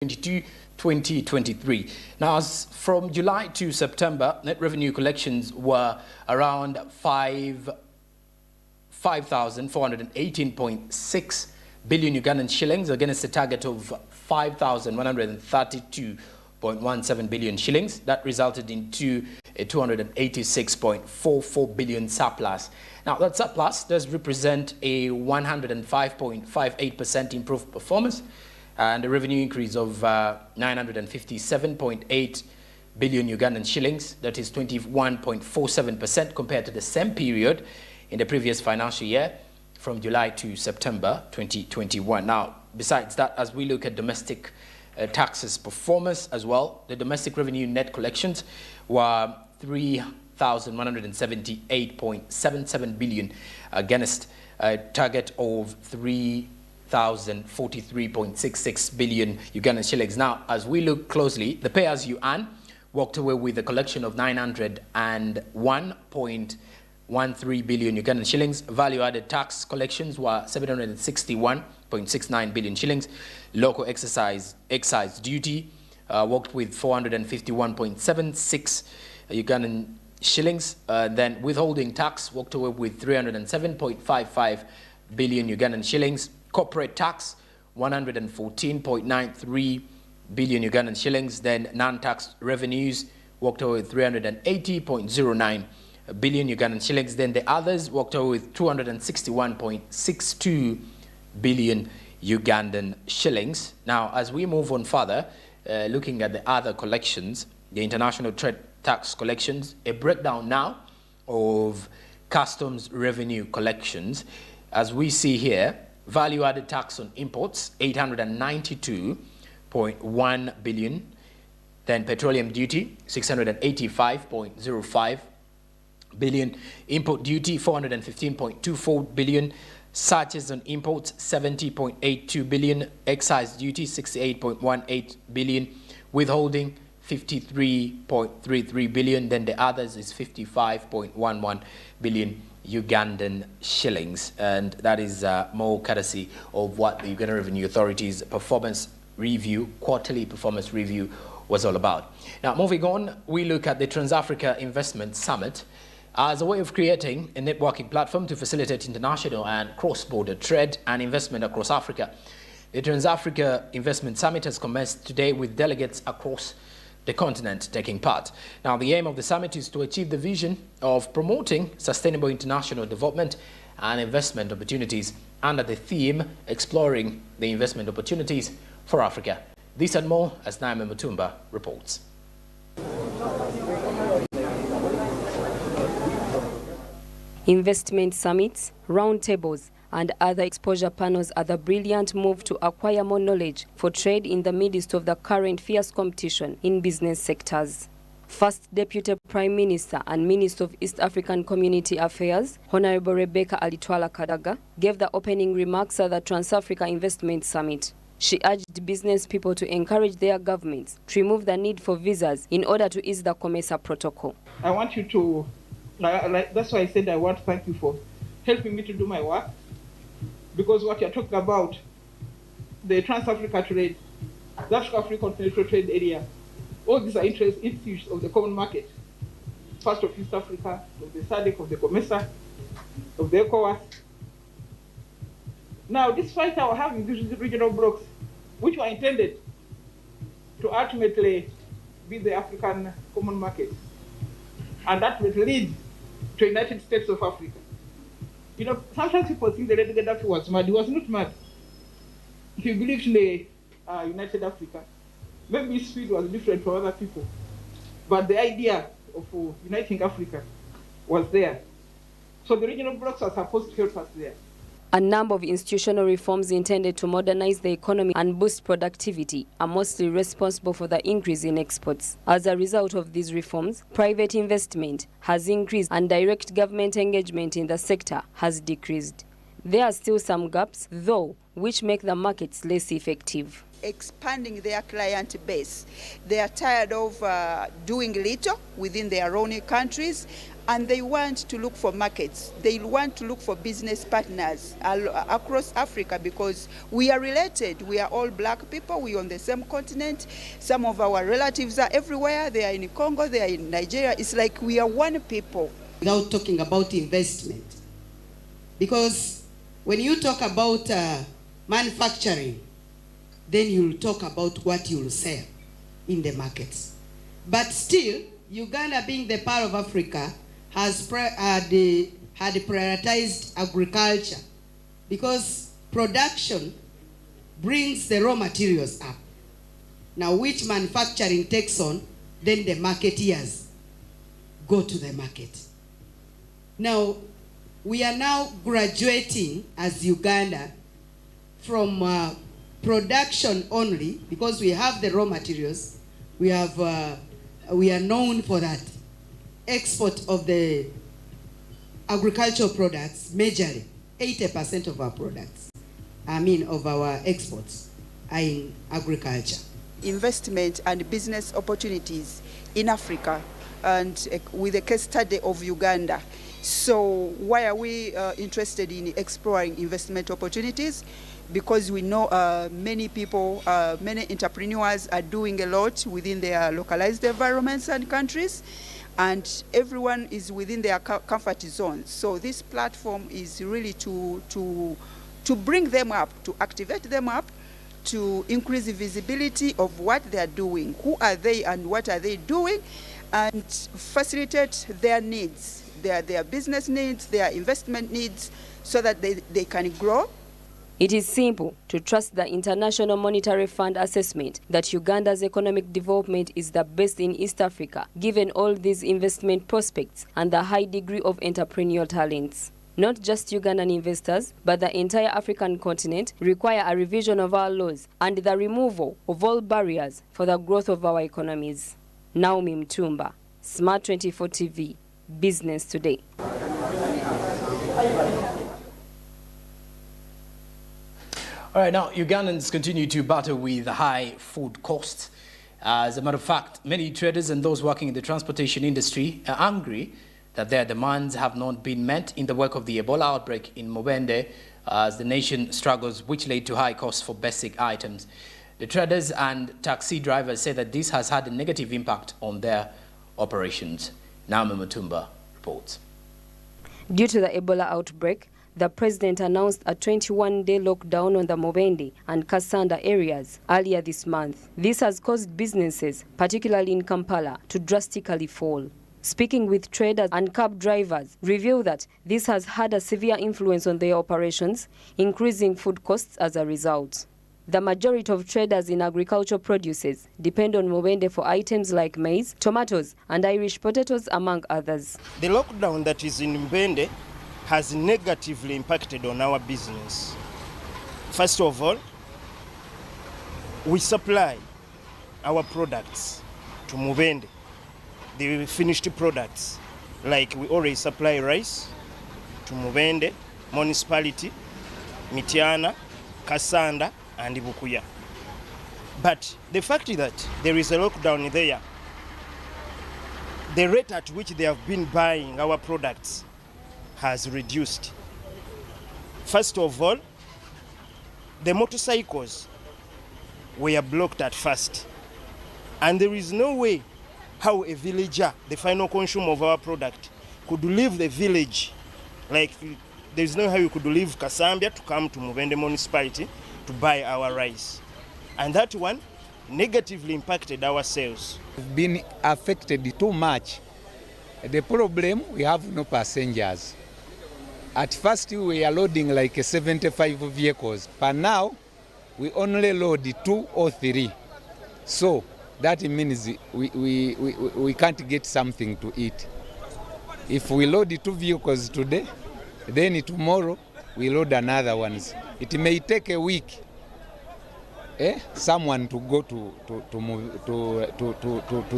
2023. Now, as from July to September, net revenue collections were around 5,418.6 billion Ugandan shillings against a target of 5,132.17 billion shillings. That resulted into a 286.44 billion surplus. Now, that surplus does represent a 105.58% improved performance and a revenue increase of 957.8 billion Ugandan shillings. That is 21.47% compared to the same period in the previous financial year from July to September 2021. Now, besides that, as we look at domestic taxes performance as well, the domestic revenue net collections were 3,178.77 billion against a target of 3,043.66 billion Ugandan shillings. Now, as we look closely, the pay as you earn walked away with a collection of 901.13 billion Ugandan shillings. Value-added tax collections were 761.69 billion shillings. Local excise duty walked with 451.76 Ugandan shillings. Then withholding tax walked away with 307.55 billion Ugandan shillings. Corporate tax 114.93 billion Ugandan shillings. Then non-tax revenues walked away with 380.09 billion Ugandan shillings. Then the others walked away with 261.62 billion Ugandan shillings. Now, as we move on further, looking at the other collections, the international trade tax collections, a breakdown now of customs revenue collections. As we see here, value-added tax on imports, 892.1 billion. Then petroleum duty, 685.05 billion. Import duty, 415.24 billion. Searches on imports, 70.82 billion. Excise duty, 68.18 billion. Withholding, 53.33 billion. Then the others is 55.11 billion Ugandan shillings, and that is more courtesy of what the Uganda Revenue Authority's performance review, quarterly performance review, was all about. Now, moving on, we look at the TransAfrica Investment Summit as a way of creating a networking platform to facilitate international and cross-border trade and investment across Africa. The TransAfrica Investment Summit has commenced today with delegates across the continent taking part. Now, the aim of the summit is to achieve the vision of promoting sustainable international development and investment opportunities under the theme exploring the investment opportunities for Africa. This and more as Naima Mutumba reports. Investment summits, roundtables, and other exposure panels are the brilliant move to acquire more knowledge for trade in the midst of the current fierce competition in business sectors. First Deputy Prime Minister and Minister of East African Community Affairs, Honorable Rebecca Alitwala Kadaga, gave the opening remarks at the TransAfrica Investment Summit. She urged business people to encourage their governments to remove the need for visas in order to ease the COMESA protocol. I want you to, that's why I said I want to thank you for helping me to do my work. Because what you're talking about, the Trans-Africa trade, the African Continental Trade Area, all these are issues of the common market. First of East Africa, of the SADC, of the COMESA, of the ECOWAS. Now, despite our having these regional blocks, which were intended to ultimately be the African common market, and that would lead to United States of Africa. You know, sometimes people think that Gaddafi was mad. He was not mad. He believed in the United Africa. Maybe his speed was different from other people. But the idea of uniting Africa was there. So the regional blocks are supposed to help us there. A number of institutional reforms intended to modernize the economy and boost productivity are mostly responsible for the increase in exports. As a result of these reforms, private investment has increased and direct government engagement in the sector has decreased. There are still some gaps, though, which make the markets less effective. Expanding their client base. They are tired of doing little within their own countries and they want to look for markets. They want to look for business partners across Africa because we are related. We are all black people. We are on the same continent. Some of our relatives are everywhere. They are in Congo. They are in Nigeria. It's like we are one people. Without talking about investment. Because when you talk about manufacturing, then you'll talk about what you'll sell in the markets. But still, Uganda being the part of Africa has had prioritized agriculture because production brings the raw materials up. Now, which manufacturing takes on, then the marketeers go to the market. Now, we are now graduating as Uganda from production only because we have the raw materials. We are known for that. Export of the agricultural products, majorly, 80% of our products, of our exports are in agriculture. Investment and business opportunities in Africa, and with the case study of Uganda. So why are we interested in exploring investment opportunities? Because we know many people, many entrepreneurs are doing a lot within their localized environments and countries, and everyone is within their comfort zone. So this platform is really to bring them up, to activate them up, to increase the visibility of what they are doing, who are they and what are they doing, and facilitate their needs, their business needs, their investment needs, so that they can grow. It is simple to trust the International Monetary Fund assessment that Uganda's economic development is the best in East Africa, given all these investment prospects and the high degree of entrepreneurial talents. Not just Ugandan investors, but the entire African continent require a revision of our laws and the removal of all barriers for the growth of our economies. Naomi Mtumba, Smart 24 TV, Business Today. All right, now Ugandans continue to battle with high food costs. As a matter of fact, many traders and those working in the transportation industry are angry that their demands have not been met in the wake of the Ebola outbreak in Mubende as the nation struggles, which led to high costs for basic items. The traders and taxi drivers say that this has had a negative impact on their operations. Naomi Mutumba reports. Due to the Ebola outbreak, the president announced a 21-day lockdown on the Mubende and Kasanda areas earlier this month. This has caused businesses, particularly in Kampala, to drastically fall. Speaking with traders and cab drivers, reveal that this has had a severe influence on their operations, increasing food costs as a result. The majority of traders in agricultural produces depend on Mubende for items like maize, tomatoes, and Irish potatoes, among others. The lockdown that is in Mubende has negatively impacted on our business. First of all, we supply our products to Mubende, the finished products. Like we already supply rice to Mubende, municipality, Mityana, Kasanda, and Bukuya. But the fact that there is a lockdown there, the rate at which they have been buying our products has reduced. First of all, the motorcycles were blocked at first. And there is no way how a villager, the final consumer of our product, could leave the village. Like, there is no how you could leave Kasambia to come to Mubende municipality to buy our rice. And that one negatively impacted our sales. We've been affected too much. The problem, we have no passengers. At first we are loading like 75 vehicles, but now we only load 2 or 3. So that means we can't get something to eat. If we load 2 vehicles today, then tomorrow we load another ones. It may take a week. Someone to go to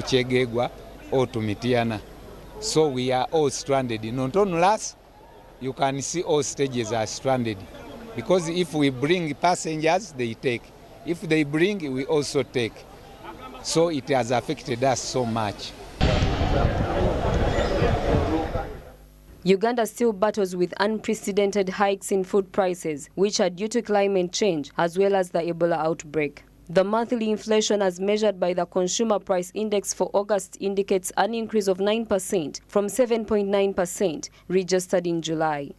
Chegegwa or to Mityana. So we are all stranded. Not only us, you can see all stages are stranded. Because if we bring passengers, they take. If they bring, we also take. So it has affected us so much. Uganda still battles with unprecedented hikes in food prices, which are due to climate change as well as the Ebola outbreak. The monthly inflation as measured by the Consumer Price Index for August indicates an increase of 9% from 7.9% registered in July.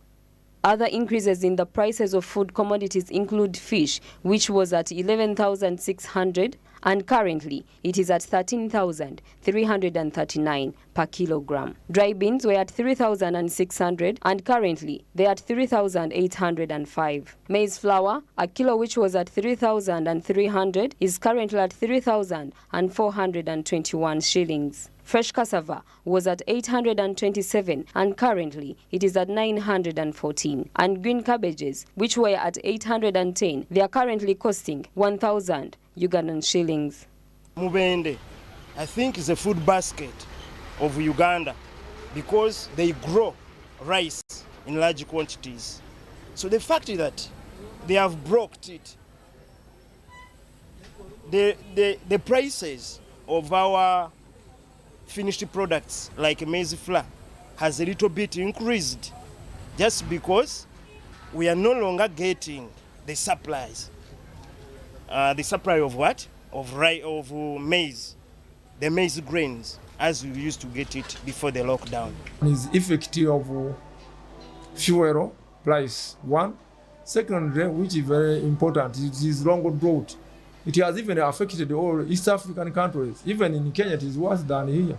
Other increases in the prices of food commodities include fish, which was at 11,600 and currently it is at 13,339 per kilogram. Dry beans were at 3,600 and currently they are at 3,805. Maize flour, a kilo which was at 3,300 is currently at 3,421 shillings. Fresh cassava was at 827 and currently it is at 914. And green cabbages, which were at 810, they are currently costing 1,000 Ugandan shillings. Mubende, I think, is a food basket of Uganda because they grow rice in large quantities. So the fact is that they have brought it. The prices of our finished products like maize flour has a little bit increased just because we are no longer getting the supplies. The supply of what? Of maize, the maize grains, as we used to get it before the lockdown. Is effective of fuel price, one. Secondly, which is very important, it is longer drought. It has even affected all East African countries. Even in Kenya, it is worse than here.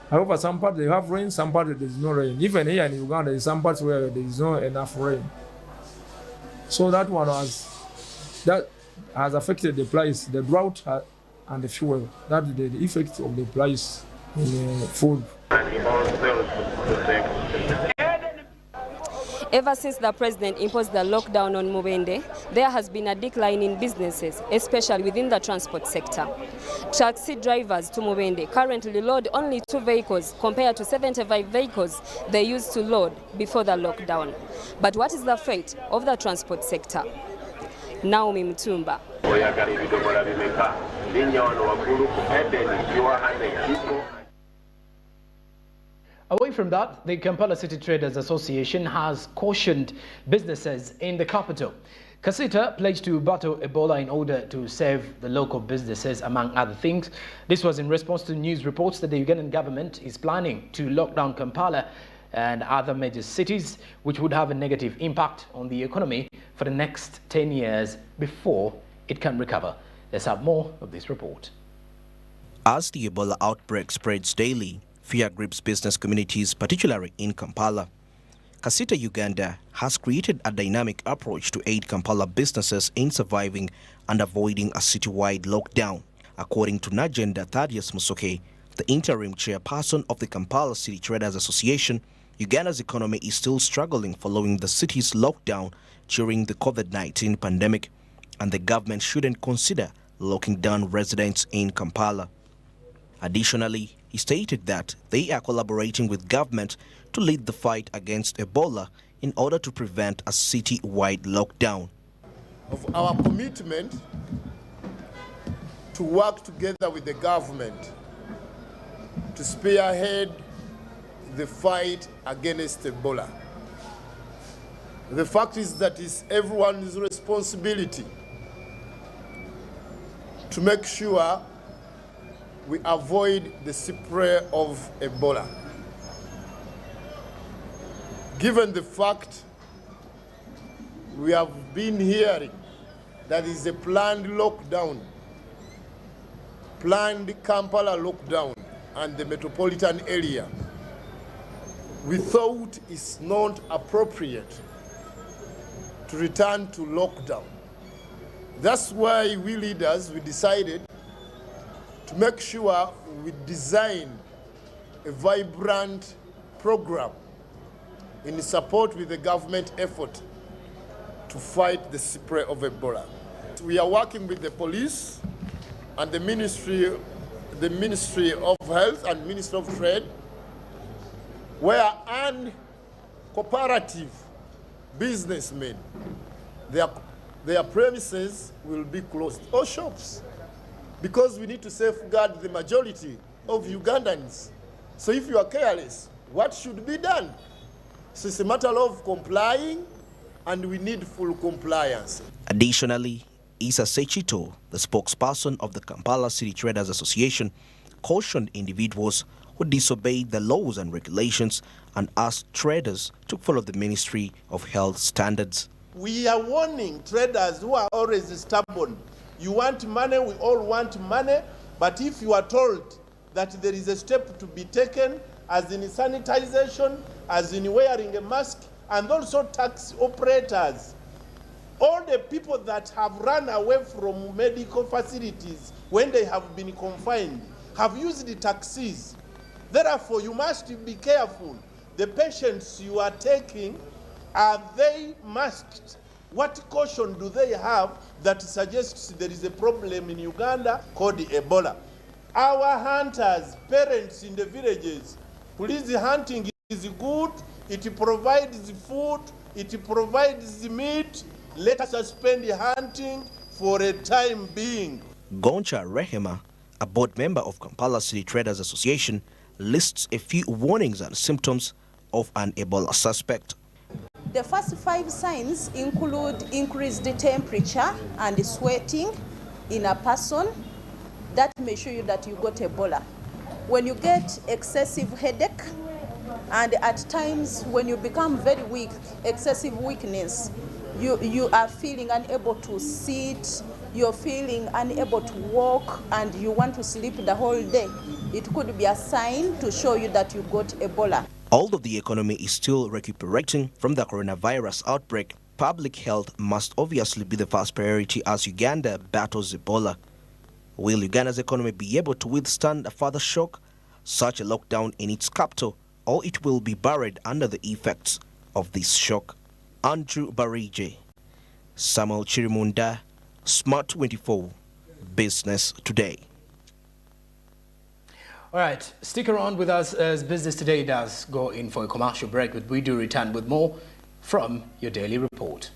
However, some parts they have rain, some parts there is no rain. Even here in Uganda, there is some parts where there is not enough rain. So that has affected the price, the drought and the fuel. That is the effect of the price in food. Ever since the president imposed the lockdown on Mubende, there has been a decline in businesses, especially within the transport sector. Taxi drivers to Mubende currently load only 2 vehicles compared to 75 vehicles they used to load before the lockdown. But what is the fate of the transport sector? Naomi Mutumba. Away from that, the Kampala City Traders Association has cautioned businesses in the capital. Kasita pledged to battle Ebola in order to save the local businesses, among other things. This was in response to news reports that the Ugandan government is planning to lock down Kampala and other major cities, which would have a negative impact on the economy for the next 10 years before it can recover. Let's have more of this report. As the Ebola outbreak spreads daily, fear grips business communities, particularly in Kampala. Kasita Uganda has created a dynamic approach to aid Kampala businesses in surviving and avoiding a citywide lockdown. According to Najenda Thaddeus Musoke, the interim chairperson of the Kampala City Traders Association, Uganda's economy is still struggling following the city's lockdown during the COVID-19 pandemic, and the government shouldn't consider locking down residents in Kampala. Additionally, he stated that they are collaborating with government to lead the fight against Ebola in order to prevent a city-wide lockdown. Of our commitment to work together with the government to spearhead the fight against Ebola. The fact is that it's everyone's responsibility to make sure we avoid the spread of Ebola. Given the fact we have been hearing that is a planned lockdown, planned Kampala lockdown and the metropolitan area, we thought it's not appropriate to return to lockdown. That's why we leaders, we decided to make sure we design a vibrant program in support with the government effort to fight the spread of Ebola. We are working with the police and the Ministry of Health and Ministry of Trade, where uncooperative businessmen, their premises will be closed, or shops, because we need to safeguard the majority of Ugandans. So if you are careless, what should be done? So it's a matter of complying, and we need full compliance. Additionally, Isa Sechito, the spokesperson of the Kampala City Traders Association, cautioned individuals who disobeyed the laws and regulations and asked traders to follow the Ministry of Health standards. We are warning traders who are always stubborn. You want money, we all want money, but if you are told that there is a step to be taken, as in sanitization, as in wearing a mask, and also taxi operators, all the people that have run away from medical facilities when they have been confined have used the taxis. Therefore, you must be careful. The patients you are taking, are they masked? What caution do they have that suggests there is a problem in Uganda called Ebola? Our hunters, parents in the villages, please, hunting is good, it provides food, it provides meat. Let us suspend hunting for a time being. Goncha Rehema, a board member of Kampala City Traders Association, lists a few warnings and symptoms of an Ebola suspect. The first 5 signs include increased temperature and sweating in a person. That may show you that you got Ebola. When you get excessive headache, and at times when you become very weak, excessive weakness, you are feeling unable to sit, you're feeling unable to walk, and you want to sleep the whole day, it could be a sign to show you that you got Ebola. Although the economy is still recuperating from the coronavirus outbreak, public health must obviously be the first priority as Uganda battles Ebola. Will Uganda's economy be able to withstand a further shock, such a lockdown in its capital, or it will be buried under the effects of this shock? Andrew Barije, Samuel Chirimunda, Smart 24, Business Today. All right, stick around with us as Business Today does go in for a commercial break, but we do return with more from your daily report.